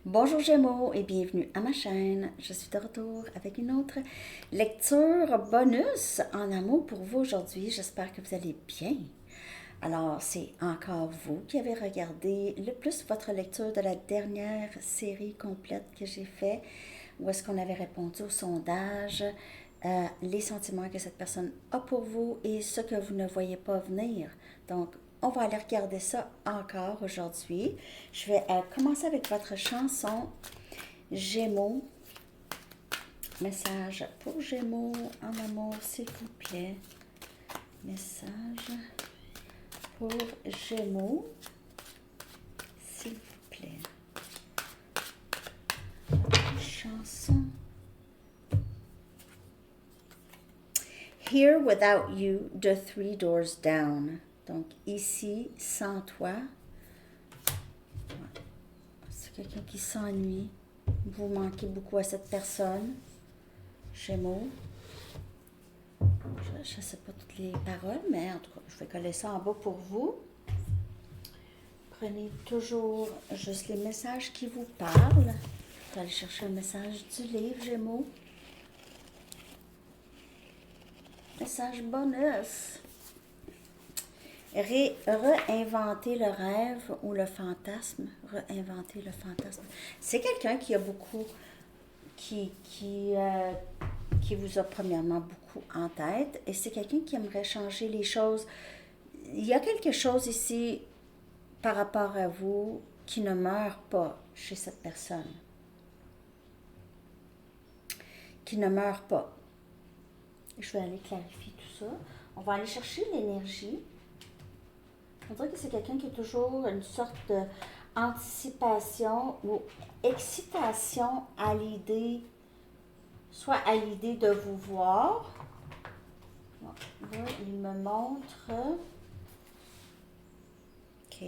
Bonjour Gémeaux et bienvenue à ma chaîne. Je suis de retour avec une autre lecture bonus en amour pour vous aujourd'hui. J'espère que vous allez bien. Alors, c'est encore vous qui avez regardé le plus votre lecture de la dernière série complète que j'ai fait, où est-ce qu'on avait répondu au sondage, les sentiments que cette personne a pour vous et ce que vous ne voyez pas venir. Donc, on va aller regarder ça encore aujourd'hui. Je vais commencer avec votre chanson Gémeaux. Message pour Gémeaux en amour, s'il vous plaît. Message pour Gémeaux, s'il vous plaît. Chanson. Here without you, the three doors down. Donc ici, sans toi. C'est quelqu'un qui s'ennuie. Vous manquez beaucoup à cette personne. Gémeaux. Je ne sais pas toutes les paroles, mais en tout cas, je vais coller ça en bas pour vous. Prenez toujours juste les messages qui vous parlent. Je vais aller chercher un message du livre, Gémeaux. Message bonus. Réinventer le rêve ou le fantasme. Réinventer le fantasme. C'est quelqu'un qui a beaucoup, qui vous a premièrement beaucoup en tête et c'est quelqu'un qui aimerait changer les choses. Il y a quelque chose ici par rapport à vous qui ne meurt pas chez cette personne. Qui ne meurt pas. Je vais aller clarifier tout ça. On va aller chercher l'énergie. On dirait que c'est quelqu'un qui a toujours une sorte d'anticipation ou excitation à l'idée, soit à l'idée de vous voir. Là, il me montre, OK,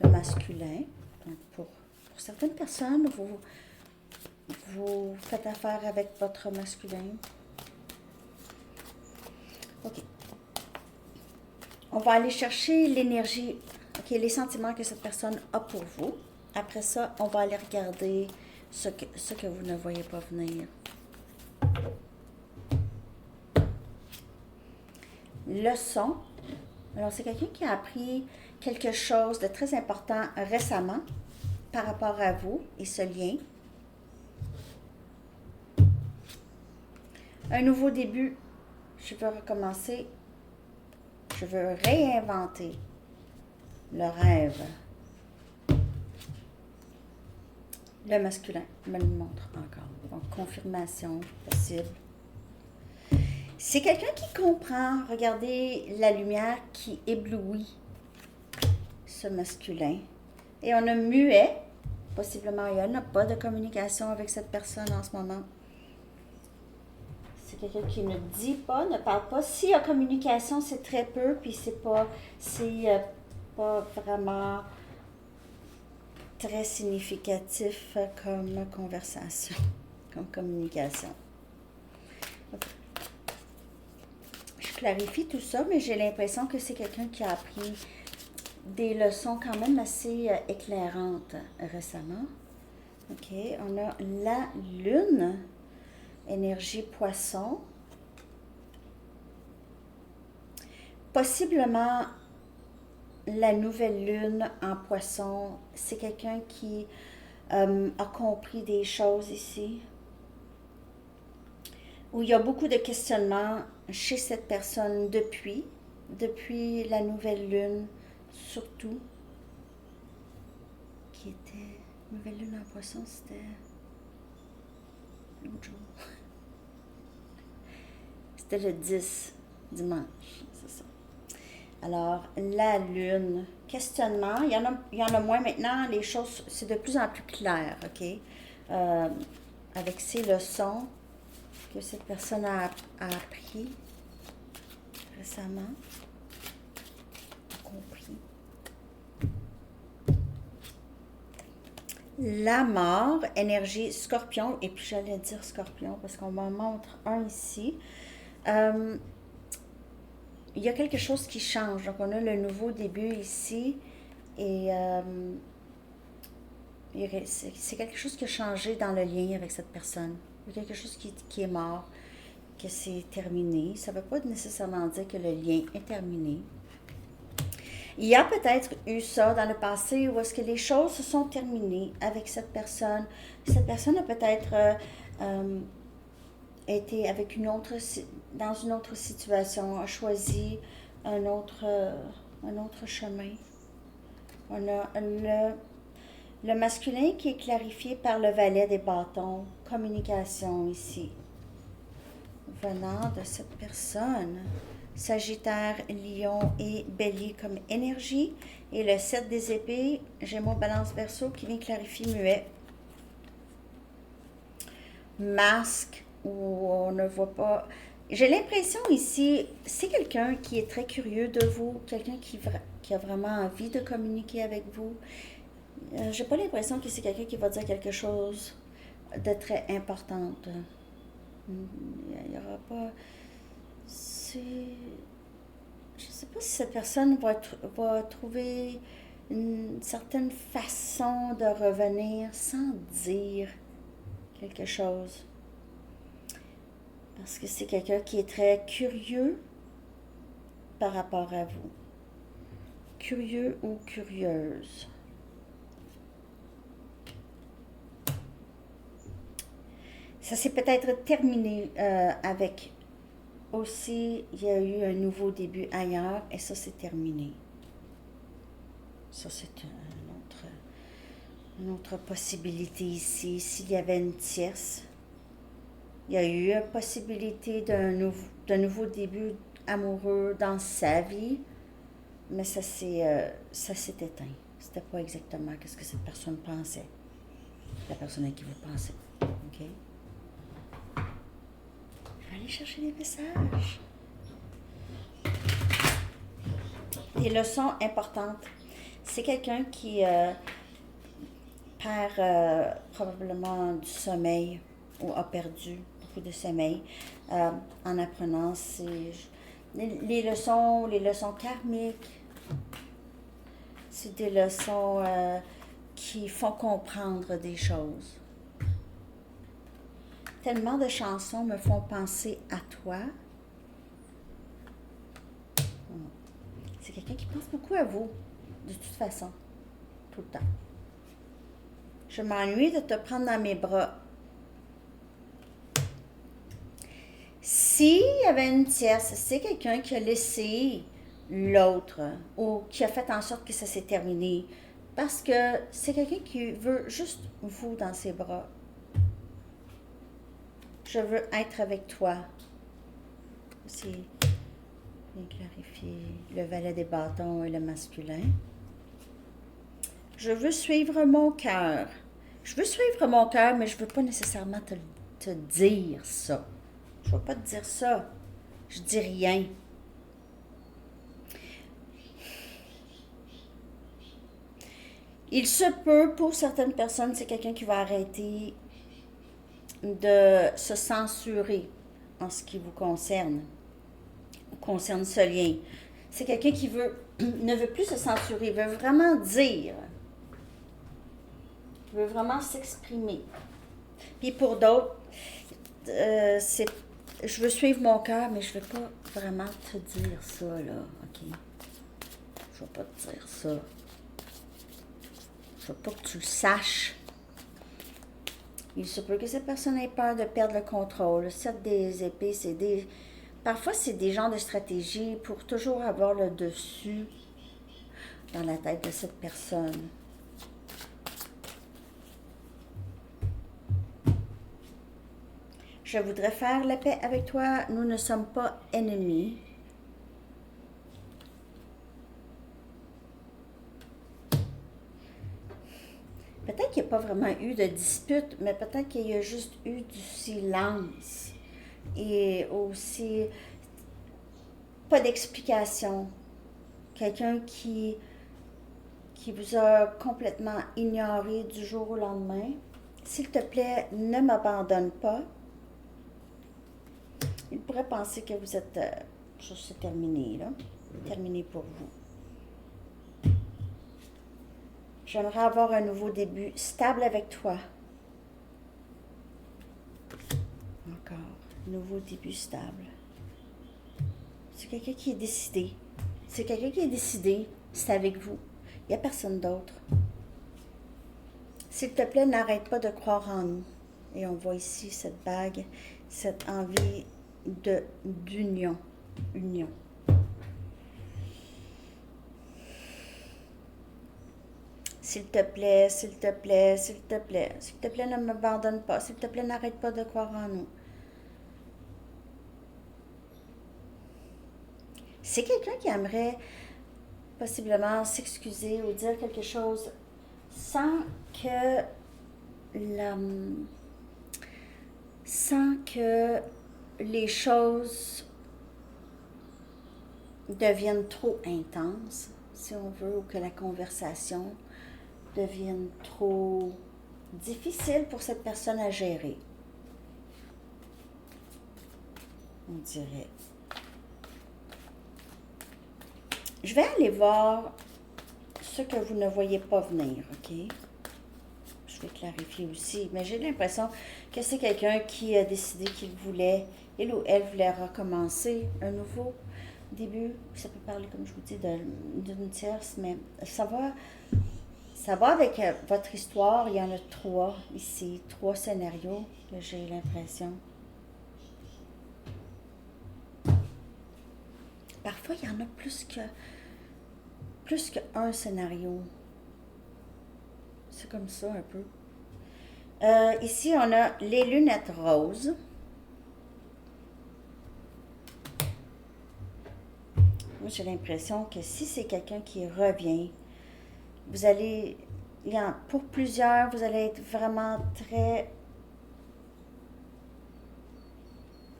le masculin. Donc, pour certaines personnes, vous faites affaire avec votre masculin. OK. On va aller chercher l'énergie, OK, les sentiments que cette personne a pour vous. Après ça, on va aller regarder ce que vous ne voyez pas venir. Leçon. Alors, c'est quelqu'un qui a appris quelque chose de très important récemment par rapport à vous et ce lien. Un nouveau début. Je veux recommencer. Je veux réinventer le rêve. Le masculin me le montre encore. Donc, confirmation possible. C'est quelqu'un qui comprend. Regardez la lumière qui éblouit ce masculin. Et on a muet. Possiblement, il n'y a pas de communication avec cette personne en ce moment. C'est quelqu'un qui ne dit pas, ne parle pas. S'il y a communication, c'est très peu, puis c'est pas vraiment très significatif comme conversation, comme communication. Okay. Je clarifie tout ça, mais j'ai l'impression que c'est quelqu'un qui a appris des leçons quand même assez éclairantes récemment. OK, on a la lune, énergie poisson. Possiblement, la nouvelle lune en poisson, c'est quelqu'un qui a compris des choses ici. Où il y a beaucoup de questionnements chez cette personne depuis la nouvelle lune, surtout. Qui était, nouvelle lune en poisson, c'était l'autre jour. C'était le 10, dimanche, c'est ça. Alors, la lune, questionnement, il y en a moins maintenant, les choses, c'est de plus en plus clair, OK? Avec ces leçons que cette personne a appris récemment, a compris. La mort, énergie scorpion, et puis j'allais dire scorpion parce qu'on m'en montre un ici. Il y a quelque chose qui change. Donc, on a le nouveau début ici et C'est quelque chose qui a changé dans le lien avec cette personne. Il y a quelque chose qui est mort, que c'est terminé. Ça ne veut pas nécessairement dire que le lien est terminé. Il y a peut-être eu ça dans le passé où est-ce que les choses se sont terminées avec cette personne. Cette personne a peut-être été avec dans une autre situation, a choisi un autre chemin. On a le masculin qui est clarifié par le valet des bâtons, communication ici, venant de cette personne. Sagittaire, Lion et Bélier comme énergie. Et le 7 des épées, Gémeaux, Balance, Verseau qui vient clarifier muet. Masque, où on ne voit pas. J'ai l'impression ici, c'est quelqu'un qui est très curieux de vous, quelqu'un qui a vraiment envie de communiquer avec vous. J'ai pas l'impression que c'est quelqu'un qui va dire quelque chose de très important. Il n'y aura pas. Je ne sais pas si cette personne va trouver une certaine façon de revenir sans dire quelque chose. Parce que c'est quelqu'un qui est très curieux par rapport à vous. Curieux ou curieuse. Ça s'est peut-être terminé avec aussi, il y a eu un nouveau début ailleurs et ça c'est terminé. Ça c'est une autre possibilité ici. S'il y avait une tierce, il y a eu une possibilité d'un nouveau début amoureux dans sa vie, mais ça s'est éteint. C'était pas exactement ce que cette personne pensait. La personne à qui vous pensez. OK? Je vais aller chercher les messages. Des leçons importantes. C'est quelqu'un qui perd probablement du sommeil ou a perdu beaucoup de sommeil en apprenant les leçons karmiques. C'est des leçons qui font comprendre des choses. Tellement de chansons me font penser à toi. C'est quelqu'un qui pense beaucoup à vous, de toute façon, tout le temps. Je m'ennuie de te prendre dans mes bras. S'il y avait une tierce, c'est quelqu'un qui a laissé l'autre ou qui a fait en sorte que ça s'est terminé. Parce que c'est quelqu'un qui veut juste vous dans ses bras. Je veux être avec toi. C'est bien clarifié. Le valet des bâtons et le masculin. Je veux suivre mon cœur. Je veux suivre mon cœur, mais je ne veux pas nécessairement te dire ça. Je ne vais pas te dire ça. Je dis rien. Il se peut, pour certaines personnes, c'est quelqu'un qui va arrêter de se censurer en ce qui vous concerne ce lien. C'est quelqu'un qui ne veut plus se censurer, veut vraiment dire, veut vraiment s'exprimer. Puis pour d'autres, c'est je veux suivre mon cœur, mais je ne veux pas vraiment te dire ça, là, OK? Je ne vais pas te dire ça. Je ne veux pas que tu le saches. Il se peut que cette personne ait peur de perdre le contrôle. Le 7 des épées, parfois, c'est des genres de stratégies pour toujours avoir le dessus dans la tête de cette personne. Je voudrais faire la paix avec toi. Nous ne sommes pas ennemis. Peut-être qu'il n'y a pas vraiment eu de dispute, mais peut-être qu'il y a juste eu du silence. Et aussi, pas d'explication. Quelqu'un qui vous a complètement ignoré du jour au lendemain. S'il te plaît, ne m'abandonne pas. Il pourrait penser que vous êtes... c'est terminé, là. Terminé pour vous. J'aimerais avoir un nouveau début stable avec toi. Encore. Nouveau début stable. C'est quelqu'un qui est décidé. C'est quelqu'un qui est décidé. C'est avec vous. Il n'y a personne d'autre. S'il te plaît, n'arrête pas de croire en nous. Et on voit ici cette bague, cette envie d'union. Union. S'il te plaît, s'il te plaît, s'il te plaît, s'il te plaît, ne m'abandonne pas. S'il te plaît, n'arrête pas de croire en nous. C'est quelqu'un qui aimerait possiblement s'excuser ou dire quelque chose sans que la, sans que les choses deviennent trop intenses, si on veut, ou que la conversation devienne trop difficile pour cette personne à gérer. On dirait. Je vais aller voir ce que vous ne voyez pas venir, ok? Je vais clarifier aussi, mais j'ai l'impression que c'est quelqu'un qui a décidé qu'il voulait, il ou elle voulait recommencer un nouveau début. Ça peut parler, comme je vous dis, d'une tierce, mais ça va avec votre histoire. Il y en a 3 ici, 3 scénarios que j'ai l'impression. Parfois, il y en a plus qu'un scénario. C'est comme ça un peu. Ici, on a les lunettes roses. Moi, j'ai l'impression que si c'est quelqu'un qui revient, vous allez, pour plusieurs, vous allez être vraiment très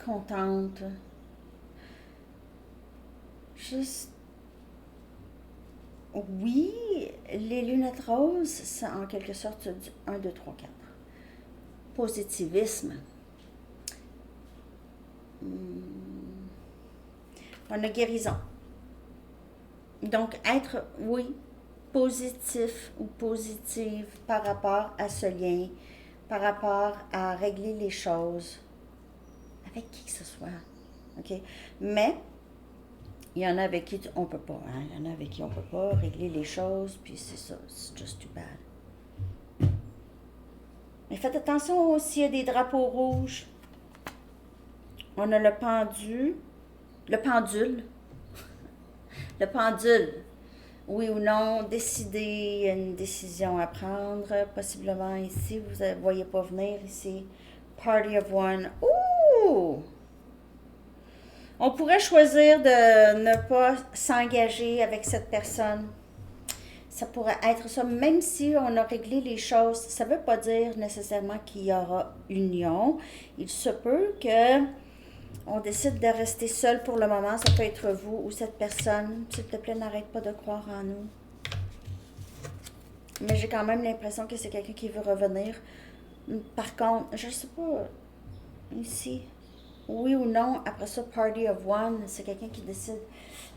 contente. Juste, oui, les lunettes roses, c'est en quelque sorte du 1, 2, 3, 4. Positivisme. On a guérison. Donc, être, oui, positif ou positive par rapport à ce lien, par rapport à régler les choses, avec qui que ce soit. OK? Mais, il y en a avec qui on peut pas, hein? Il y en a avec qui on peut pas régler les choses, puis c'est ça, c'est just too bad. Mais faites attention aussi, il y a des drapeaux rouges. On a le pendule. Le pendule. Oui ou non, décider, une décision à prendre. Possiblement ici, vous ne voyez pas venir ici. Party of one. Ouh! On pourrait choisir de ne pas s'engager avec cette personne. Ça pourrait être ça, même si on a réglé les choses. Ça ne veut pas dire nécessairement qu'il y aura union. Il se peut que on décide de rester seul pour le moment. Ça peut être vous ou cette personne. S'il te plaît, n'arrête pas de croire en nous. Mais j'ai quand même l'impression que c'est quelqu'un qui veut revenir. Par contre, je ne sais pas, ici, oui ou non, après ça, Party of One, c'est quelqu'un qui décide,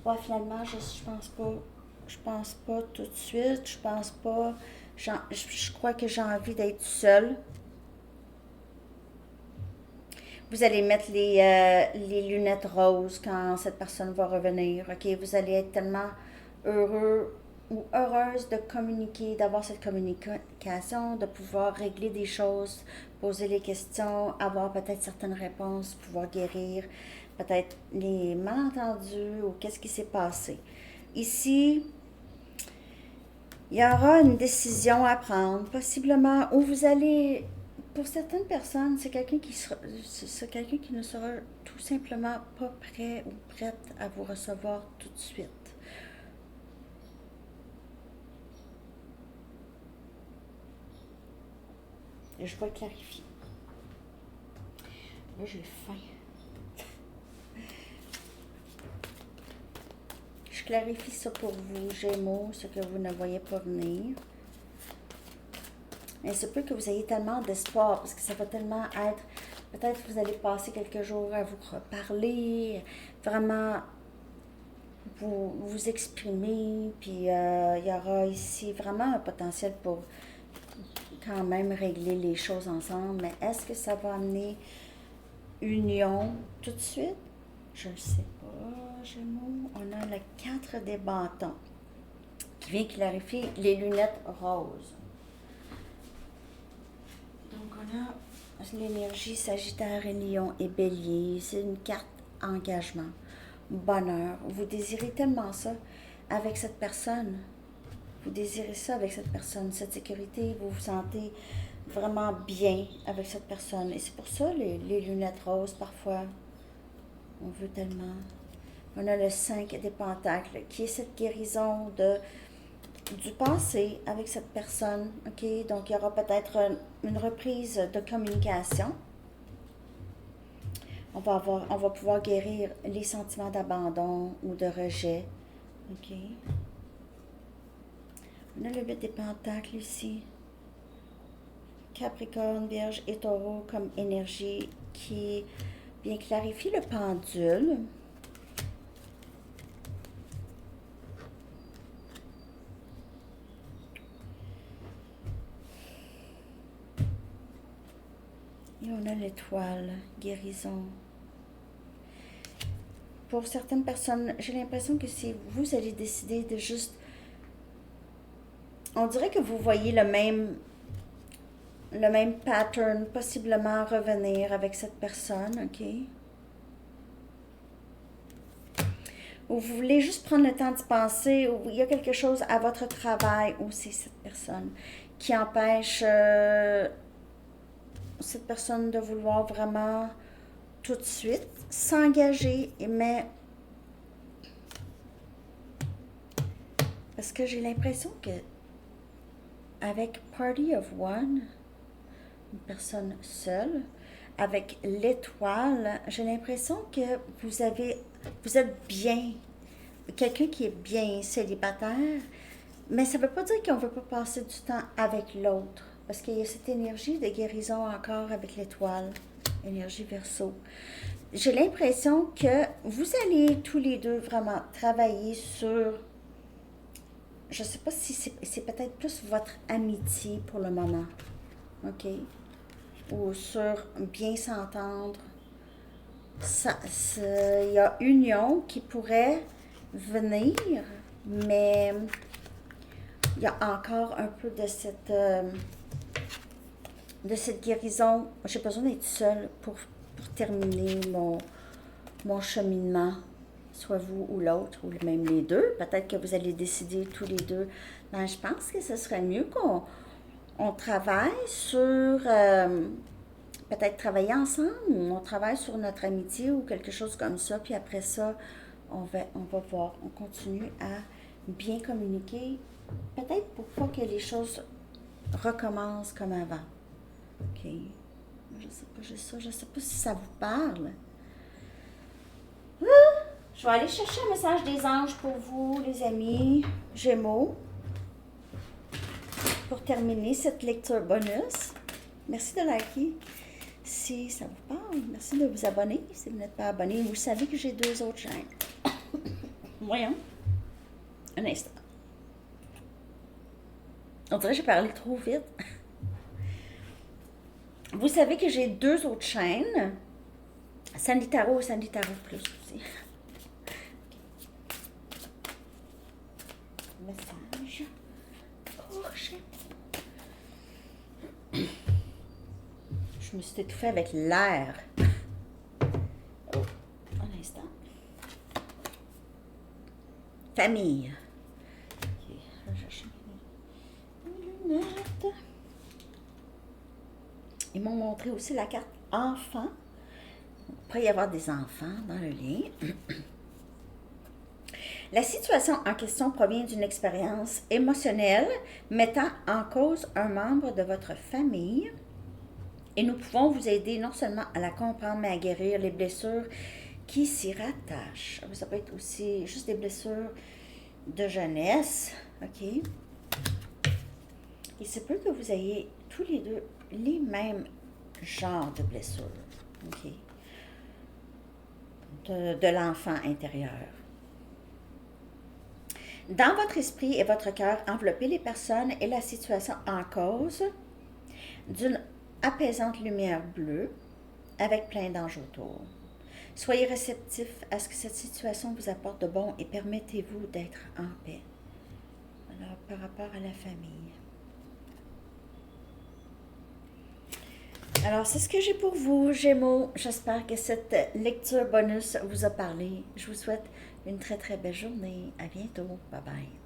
ouais, finalement, je pense pas tout de suite, je pense pas, je crois que j'ai envie d'être seule. Vous allez mettre les lunettes roses quand cette personne va revenir, ok? Vous allez être tellement heureux ou heureuse de communiquer, d'avoir cette communication, de pouvoir régler des choses, poser les questions, avoir peut-être certaines réponses, pouvoir guérir peut-être les malentendus ou qu'est-ce qui s'est passé. Ici, il y aura une décision à prendre, possiblement, où vous allez, pour certaines personnes, c'est quelqu'un qui ne sera tout simplement pas prêt ou prête à vous recevoir tout de suite. Et je vais clarifier. Là, j'ai faim. Je clarifie ça pour vous, Gémeaux, ce que vous ne voyez pas venir. Il se peut que vous ayez tellement d'espoir, parce que ça va tellement être... Peut-être que vous allez passer quelques jours à vous reparler, vraiment vous exprimer, puis il y aura ici vraiment un potentiel pour quand même régler les choses ensemble, mais est-ce que ça va amener union tout de suite? Je ne sais pas, Gémeaux. On a le 4 des bâtons qui vient clarifier les lunettes roses. Donc on a l'énergie Sagittaire et Lion et Bélier. C'est une carte engagement, bonheur. Vous désirez tellement ça avec cette personne. Vous désirez ça avec cette personne, cette sécurité. Vous vous sentez vraiment bien avec cette personne. Et c'est pour ça les lunettes roses, parfois, on veut tellement. On a le 5 des pentacles, qui est cette guérison du passé avec cette personne. OK? Donc, il y aura peut-être une reprise de communication. On va pouvoir guérir les sentiments d'abandon ou de rejet. OK? On a le 8 des pentacles ici. Capricorne, Vierge et Taureau comme énergie qui vient clarifier le pendule. Et on a l'étoile, guérison. Pour certaines personnes, j'ai l'impression que si vous allez décider de juste... On dirait que vous voyez le même pattern possiblement revenir avec cette personne, OK? Ou vous voulez juste prendre le temps d'y penser, ou il y a quelque chose à votre travail où c'est cette personne qui empêche cette personne de vouloir vraiment tout de suite s'engager, mais parce que j'ai l'impression que avec Party of One, une personne seule, avec l'étoile, j'ai l'impression que vous êtes bien, quelqu'un qui est bien célibataire, mais ça ne veut pas dire qu'on ne veut pas passer du temps avec l'autre, parce qu'il y a cette énergie de guérison encore avec l'étoile, énergie Verseau. J'ai l'impression que vous allez tous les deux vraiment travailler sur, je ne sais pas si c'est peut-être plus votre amitié pour le moment, OK? Ou sur bien s'entendre. Il y a union qui pourrait venir, mais il y a encore un peu de cette guérison. J'ai besoin d'être seule pour terminer mon cheminement, soit vous ou l'autre, ou même les deux. Peut-être que vous allez décider tous les deux. Mais je pense que ce serait mieux qu'on travaille sur... peut-être travailler ensemble, ou on travaille sur notre amitié ou quelque chose comme ça, puis après ça, on va voir, on continue à bien communiquer, peut-être pour pas que les choses recommencent comme avant. OK. Je sais pas, j'ai ça, je sais pas si ça vous parle. Je vais aller chercher un message des anges pour vous, les amis Gémeaux, pour terminer cette lecture bonus. Merci de liker si ça vous parle. Merci de vous abonner si vous n'êtes pas abonné. Vous savez que j'ai 2 autres chaînes. Voyons. Un instant. On dirait que j'ai parlé trop vite. Vous savez que j'ai 2 autres chaînes. Sandy Tarot et Sandy Tarot Plus aussi. Message. Oh, je me suis étouffée avec l'air. Oh, un instant. Famille. Ok, je vais chercher mes lunettes. Ils m'ont montré aussi la carte enfant. Il pourrait y avoir des enfants dans le lien. La situation en question provient d'une expérience émotionnelle mettant en cause un membre de votre famille. Et nous pouvons vous aider non seulement à la comprendre, mais à guérir les blessures qui s'y rattachent. Ça peut être aussi juste des blessures de jeunesse, OK? Il se peut que vous ayez tous les deux les mêmes genres de blessures, OK? De l'enfant intérieur. Dans votre esprit et votre cœur, enveloppez les personnes et la situation en cause d'une apaisante lumière bleue avec plein d'anges autour. Soyez réceptif à ce que cette situation vous apporte de bon et permettez-vous d'être en paix. Alors, par rapport à la famille. Alors, c'est ce que j'ai pour vous, Gémeaux. J'espère que cette lecture bonus vous a parlé. Je vous souhaite une très très belle journée. À bientôt. Bye bye.